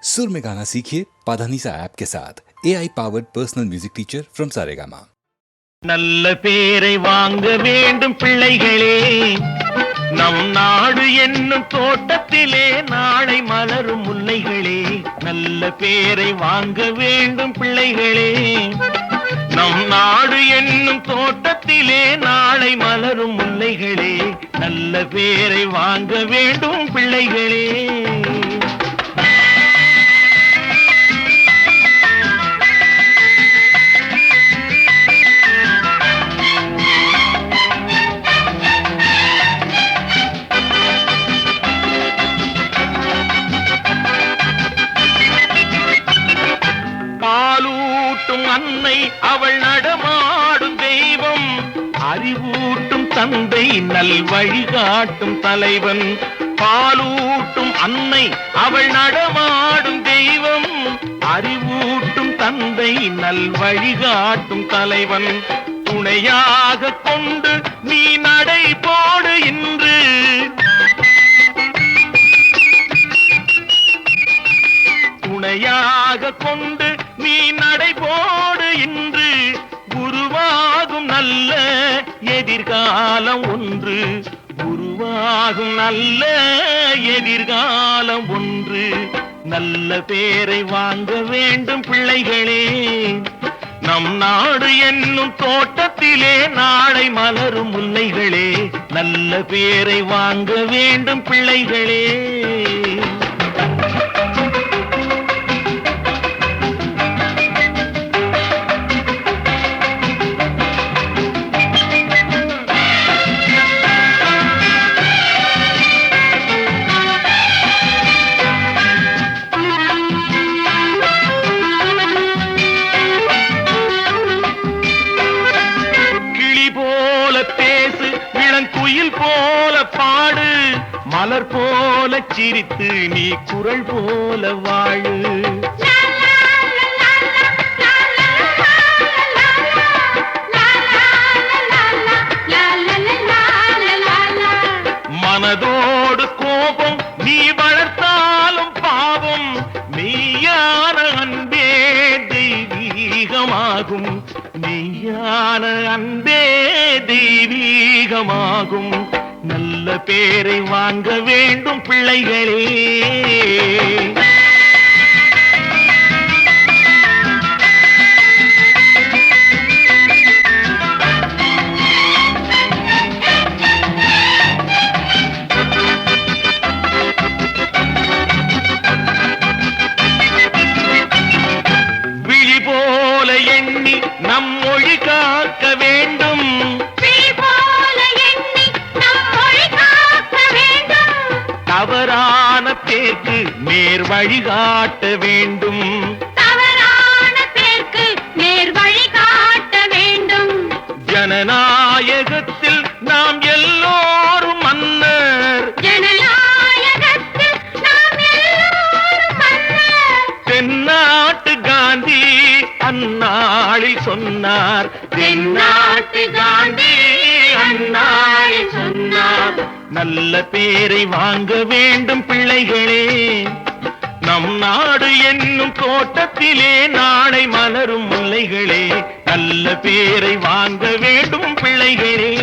सुर में गाना सीखिए पाधानीसा ऐप के साथ AI powered personal music teacher from Saregama. நல்ல பேரை வாங்க வேண்டும் பிள்ளைகளே, நம் நாடு என்னும் தோட்டத்திலே நாளை மலரும் முல்லைகளே. நல்ல பேரை வாங்க வேண்டும் பிள்ளைகளே, நம் நாடு என்னும் தோட்டத்திலே நாளை மலரும் முல்லைகளே. நல்ல பேரை வாங்க வேண்டும் பிள்ளைகளே. அன்னை அவள் நடமாடும் தெய்வம், அறிவூட்டும் தந்தை நல் வழிகாட்டும் தலைவன். பாலூட்டும் அன்னை அவள் நடமாடும் தெய்வம், அறிவூட்டும் தந்தை நல் வழிகாட்டும் தலைவன். துணையாக கொண்டு நீ நடை போடு இன்று, துணையாக கொண்டு நீ நடைபோடு இன்று. உருவாகும் நல்ல எதிர்காலம் ஒன்று, உருவாகும் நல்ல எதிர்காலம் ஒன்று. நல்ல பேரை வாங்க வேண்டும் பிள்ளைகளே, நம் நாடு என்னும் தோட்டத்திலே நாளை மலரும் முல்லைகளே. நல்ல பேரை வாங்க வேண்டும் பிள்ளைகளே. குயில் போல பாடு, மலர் போல சிரித்து நீ குரல் போல வாழு. மனதோடு கோபம் நீ வளர்த்தாலும் பாவம், மெய்யான அன்பே தெய்வீகமாகும். மெய்யான அன்பே தெய்வீகமாகும். நல்ல பேரை வாங்க வேண்டும் பிள்ளைகளே. விழி போல எண்ணி நம் மொழி காக்க வேண்டும், தவறான பேருக்கு நேர் வழிகாட்ட வேண்டும், தவறான பேருக்கு நேர் வழிகாட்ட வேண்டும். ஜனநாயகத்தில் நாம் எல்லோரும் மன்னர், ஜனநாயகத்தில் நாம் எல்லோரும் மன்னர். தென்னாட்டு காந்தி அந்நாளில் சொன்னார், தென்னாட்டு காந்தி அந்நாளில் சொன்னார். நல்ல பேரை வாங்க வேண்டும் பிள்ளைகளே, நம் நாடு என்னும் தோட்டத்திலே நாளை மலரும் முல்லைகளே. நல்ல பேரை வாங்க வேண்டும் பிள்ளைகளே.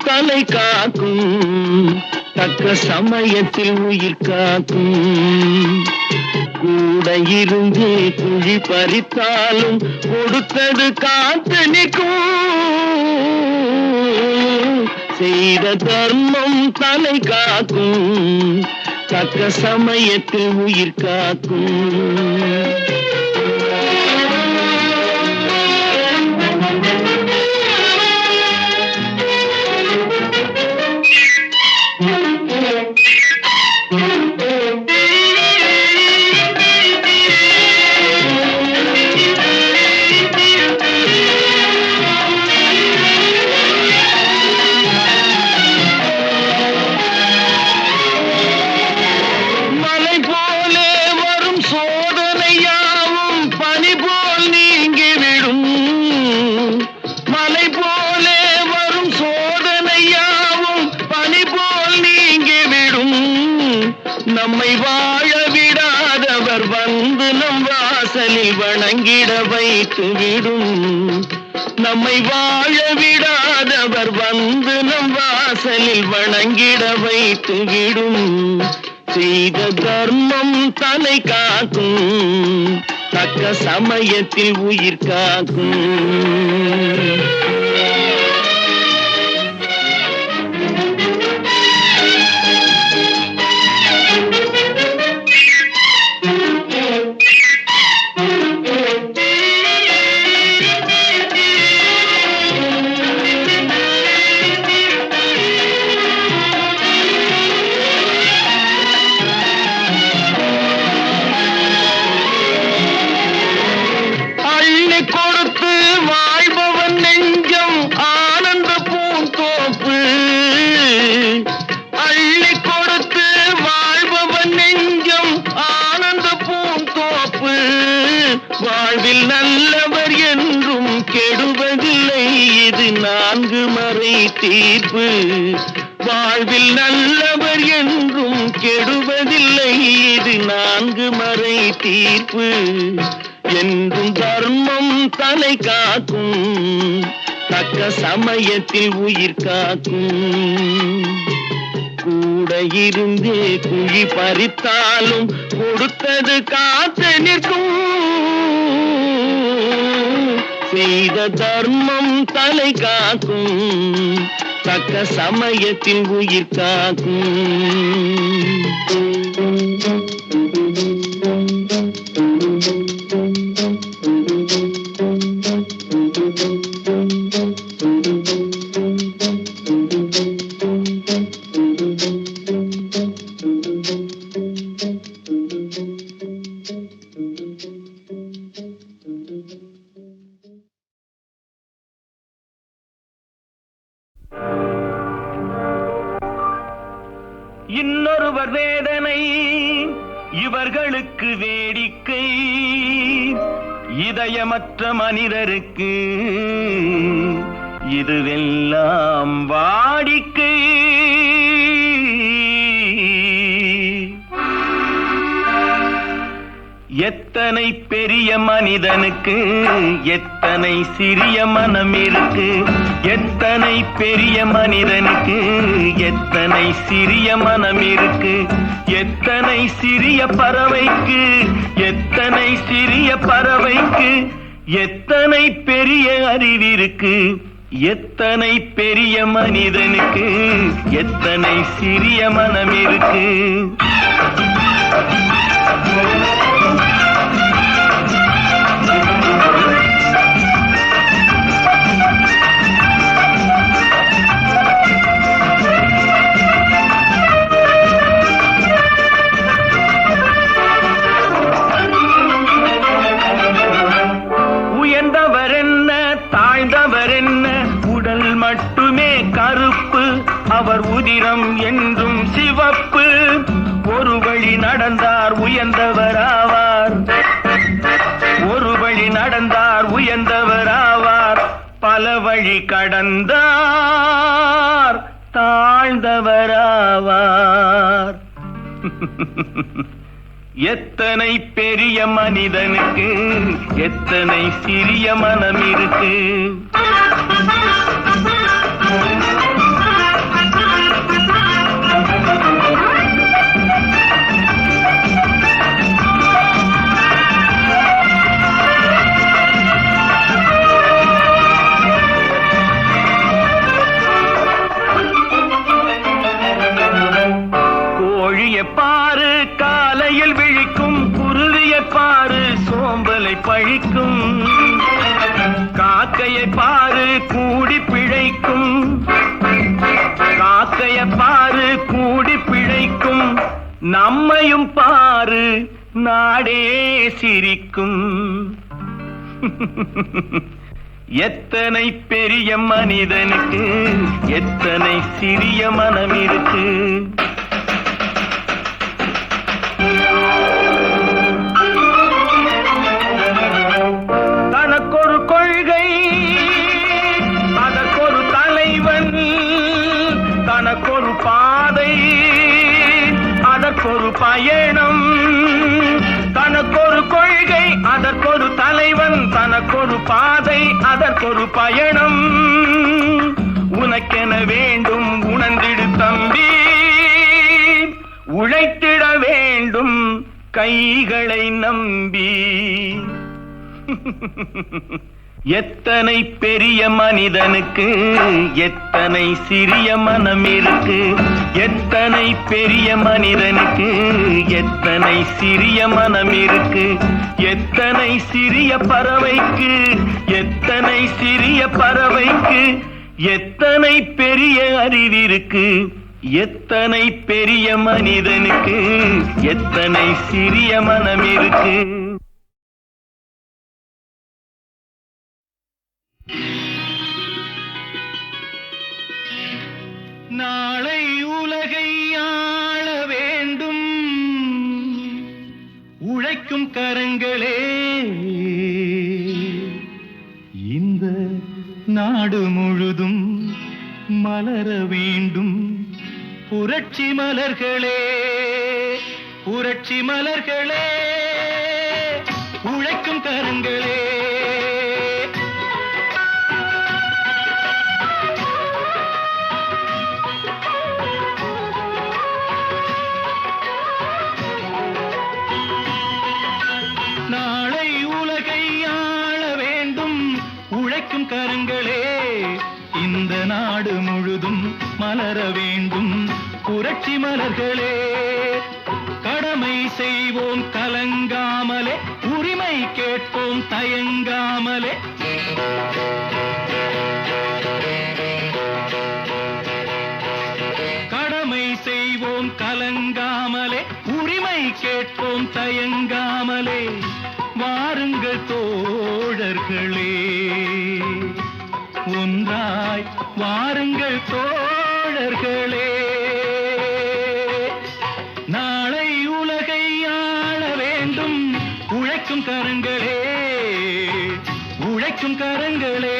தலை காக்கும் தக்க சமயத்தில் உயிர் காக்கும் கூட இருந்து குழி பறித்தாலும் கொடுத்தது காத்து நிற்கும் செய்த தர்மம் தலை காக்கும் தக்க சமயத்தில் உயிர் காக்கும் நம்மை வாழ விடாதவர் வந்து நம் வாசலில் வணங்கிட வைத்து விடும் நம்மை வாழ விடாதவர் வந்து நம் வாசலில் வணங்கிட வைத்து விடும் செய்த தர்மம் தலை காக்கும் தக்க சமயத்தில் உயிர் காக்கும் வாழ்வில் நல்லவர் என்றும் கெடுவதில்லை இது நான்கு மறை தீர்ப்பு வாழ்வில் நல்லவர் என்றும் கெடுவதில்லை இது நான்கு மறை தீர்ப்பு என்றும் தர்மம் தலை காக்கும் தக்க சமயத்தில் உயிர் காக்கும் கூட இருந்தே குழி பறித்தாலும் கொடுத்தது காத்து நிற்கும் செய்த தர்மம் தலை காக்கும் தக்க சமயத்தில் உயிர் காக்கும் இன்னொருவர் வேதனை இவர்களுக்கு வேடிக்கை இதயமற்ற மனிதருக்கு இதுவெல்லாம் வாடிக்கை எத்தனை பெரிய மனிதனுக்கு எத்தனை சிறிய மனம் இருக்கு எத்தனை பெரிய மனிதனுக்கு எத்தனை சிறிய மனம் இருக்கு எத்தனை சிறிய பறவைக்கு எத்தனை சிறிய பறவைக்கு எத்தனை பெரிய அறிவிருக்கு எத்தனை பெரிய மனிதனுக்கு எத்தனை சிறிய மனம் இருக்கு மட்டுமே கருப்பு அவர் உதிரம் என்றும் சிவப்பு ஒரு வழி நடந்தார் உயர்ந்தவராவார் ஒரு வழி நடந்தார் உயர்ந்தவராவார் பல வழி கடந்தார் தாழ்ந்தவராவார் எத்தனை பெரிய மனிதனுக்கு எத்தனை சிறிய மனம் இருக்கு நம்மையும் பாரு நாடே சிரிக்கும். எத்தனை பெரிய மனிதனுக்கு எத்தனை சிறிய மனம் இருக்கு. தனக்கொரு கொள்கை, அதற்கொரு தலைவன், தனக்கொரு பாதை, அதற்கொரு பயணம். தனக்கொரு கொள்கை, அதற்கொரு தலைவன், தனக்கொரு பாதை, அதற்கொரு பயணம். உனக்கென வேண்டும் உணர்ந்திடு தம்பி, உழைத்திட வேண்டும் கைகளை நம்பி. எத்தனை பெரிய மனிதனுக்கு எத்தனை சிறிய மனம் இருக்கு. எத்தனை பெரிய மனிதனுக்கு எத்தனை சிறிய மனம் இருக்கு. எத்தனை சிறிய பறவைக்கு எத்தனை சிறிய பறவைக்கு எத்தனை பெரிய அறிவிருக்கு. எத்தனை பெரிய மனிதனுக்கு எத்தனை சிறிய மனம் இருக்கு. நாளை உலகை ஆள வேண்டும் உழைக்கும் கரங்களே. இந்த நாடு முழுதும் மலர வேண்டும் புரட்சி மலர்களே. புரட்சி மலர்களே, உழைக்கும் கரங்களே. நாளை உலகை ஆள வேண்டும் உழைக்கும் கரங்களே. இந்த நாடு முழுதும் மலர வேண்டும் புரட்சி மலர்களே. கடமை செய்வோம் கலங்காமலே, உரிமை கேட்போம் தயங்காமலே. கடமை செய்வோம் கலங்காமலே, உரிமை கேட்போம் தயங்காமலே. வாருங்கள் தோழர்களே, ஒன்றாய் வாருங்கள் தோழர்களே. நாளை உலகை ஆள வேண்டும் உழைக்கும் கரங்களே. உழைக்கும் கரங்களே.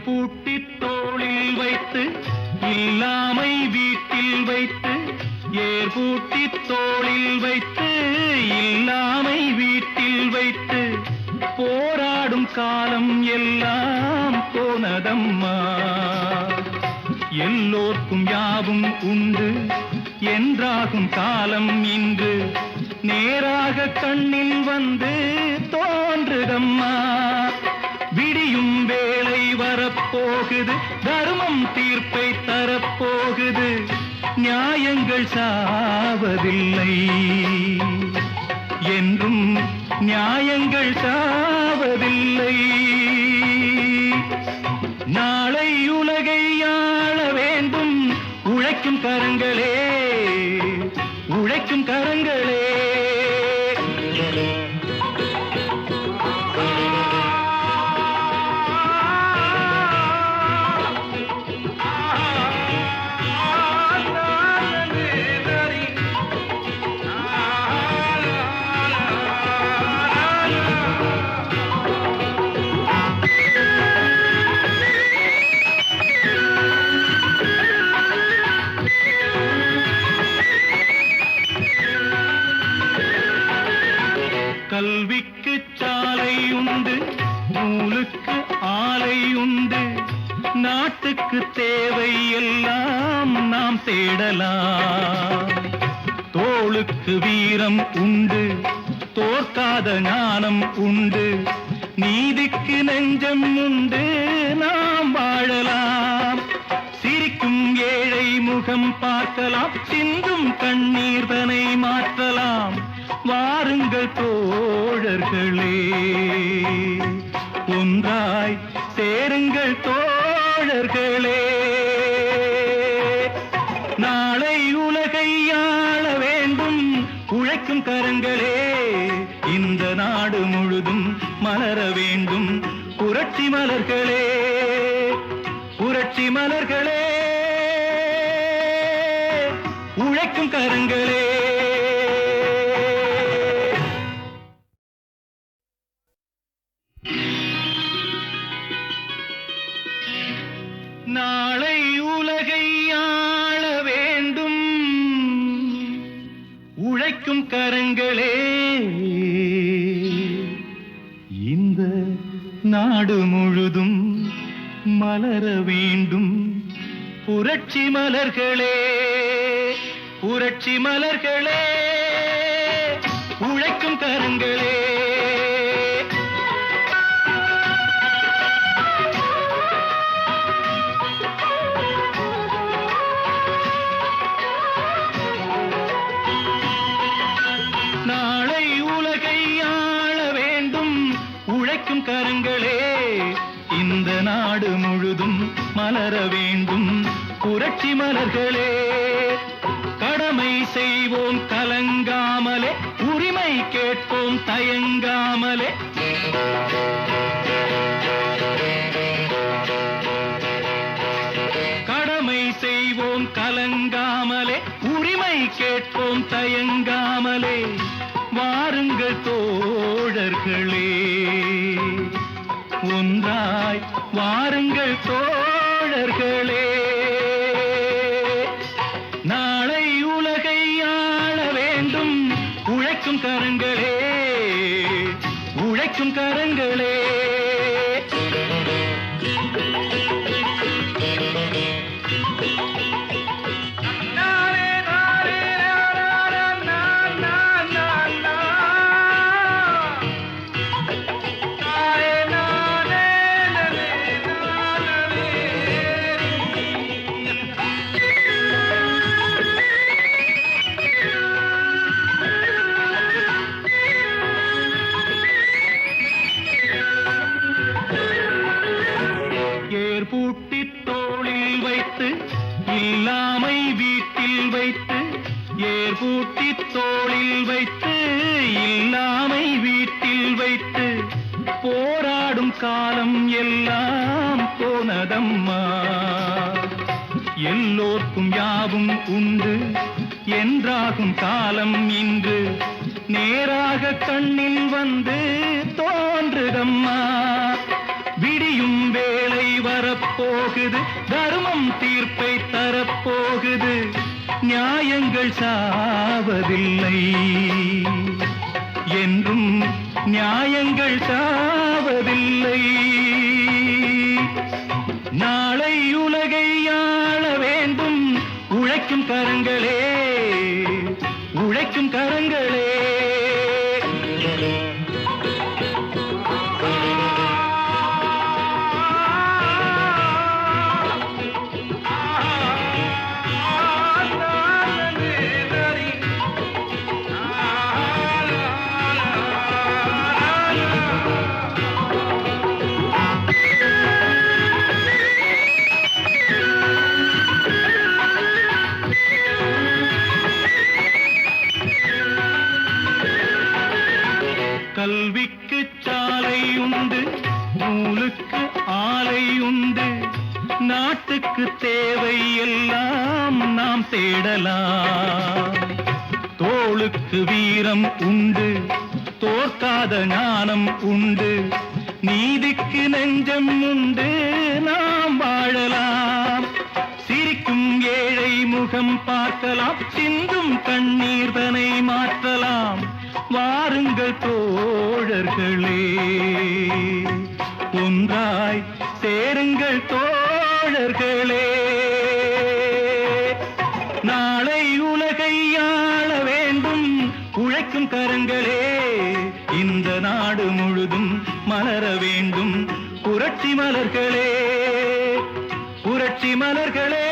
பூட்டி தோளில் வைத்து இல்லாமை வீட்டில் வைத்து. ஏர் பூட்டி தோளில் வைத்து இல்லாமை வீட்டில் வைத்து. போராடும் காலம் எல்லாம் போனதம்மா. எல்லோர்க்கும் யாவும் உண்டு என்றாகும் காலம் இன்று. நேராக கண்ணில் வந்து தோன்றுதம்மா. விடியும் வேளை வரப்போகுது, தர்மம் தீர்ப்பை தரப்போகுது. நியாயங்கள் சாவதில்லை என்றும், நியாயங்கள் சாவதில்லை. நாளை உலகை ஆள வேண்டும் உழைக்கும் கரங்களே. உழைக்கும் கரங்களே. கல்விக்கு சாலை உண்டு, நூலுக்கு ஆலை உண்டு. நாட்டுக்கு தேவை எல்லாம் நாம் தேடலாம். தோளுக்கு வீரம் உண்டு, தோற்காத ஞானம் உண்டு, நீதிக்கு நெஞ்சம் உண்டு, நாம் வாழலாம். சிரிக்கும் ஏழை முகம் பார்க்கலாம், சிந்தும் கண்ணீர் தனை மாற்றலாம். வாருங்கள் தோழர்களே, ஒன்றாய் சேருங்கள் தோழர்களே. நாளை உலகை ஆள வேண்டும் உழைக்கும் கரங்களே, இந்த நாடு முழுதும் மலர வேண்டும் புரட்சி மலர்களே, புரட்சி மலர்களே, உழைக்கும் கரங்களே. நாளை உலகை ஆள வேண்டும் உழைக்கும் கரங்களே, இந்த நாடு முழுதும் மலர வேண்டும் புரட்சி மலர்களே, புரட்சி மலர்களே, உழைக்கும் கரங்களே. நாளை உலகை ஆள வேண்டும் உழைக்கும் கரங்களே, இந்த நாடு முழுதும் மலர வேண்டும் புரட்சி மலர்களே. கடமை செய்வோம் கலங்காமலே, உரிமை கேட்போம் தயங்காமலே. கடமை செய்வோம் கலங்காமலே, உரிமை கேட்போம் தயங்காமலே. வாருங்கள் தோழர்களே, ஒன்றாய் வாருங்கள் தோழர்களே. நாளை உலகை ஆள வேண்டும் உழைக்கும் கரங்களே, உழைக்கும் கரங்களே. பூட்டி தோளில் வைத்து இல்லாமை வீட்டில் வைத்து, ஏர் பூட்டி தோளில் வைத்து இல்லாமை வீட்டில் வைத்து, போராடும் காலம் எல்லாம் போனதம்மா. எல்லோர்க்கும் யாவும் உண்டு என்றாகும் காலம் இன்று, நேராக கண்ணில் வந்து தோன்றுதம்மா. விடியும் வேளை வரப்போகுது, தர்மம் தீர்ப்பை தரப்போகுது, நியாயங்கள் சாவதில்லை என்றும், நியாயங்கள் சாவதில்லை. நாளை உலகை ஆள வேண்டும் உழைக்கும் கரங்களே, உழைக்கும் கரங்களே. கல்விக்கு சாலை உண்டு, நூலுக்கு ஆலை உண்டு, நாட்டுக்கு தேவை எல்லாம் நாம் தேடலாம். தோளுக்கு வீரம் உண்டு, தோற்காத ஞானம் உண்டு, நீதிக்கு நெஞ்சம் உண்டு, நாம் வாழலாம். சிரிக்கும் ஏழை முகம் பார்க்கலாம், சிந்தும் கண்ணீர் தனை மாற்றலாம். வாருங்கள் தோழர்களே, ஒன்றாய் சேருங்கள் தோழர்களே. தமிழர்களே. நாளை உலகை ஆள வேண்டும் உழைக்கும் கரங்களே. இந்த நாடு முழுதும் மலர வேண்டும் புரட்சி மலர்களே. புரட்சி மலர்களே,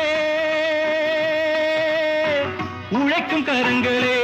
உழைக்கும் கரங்களே.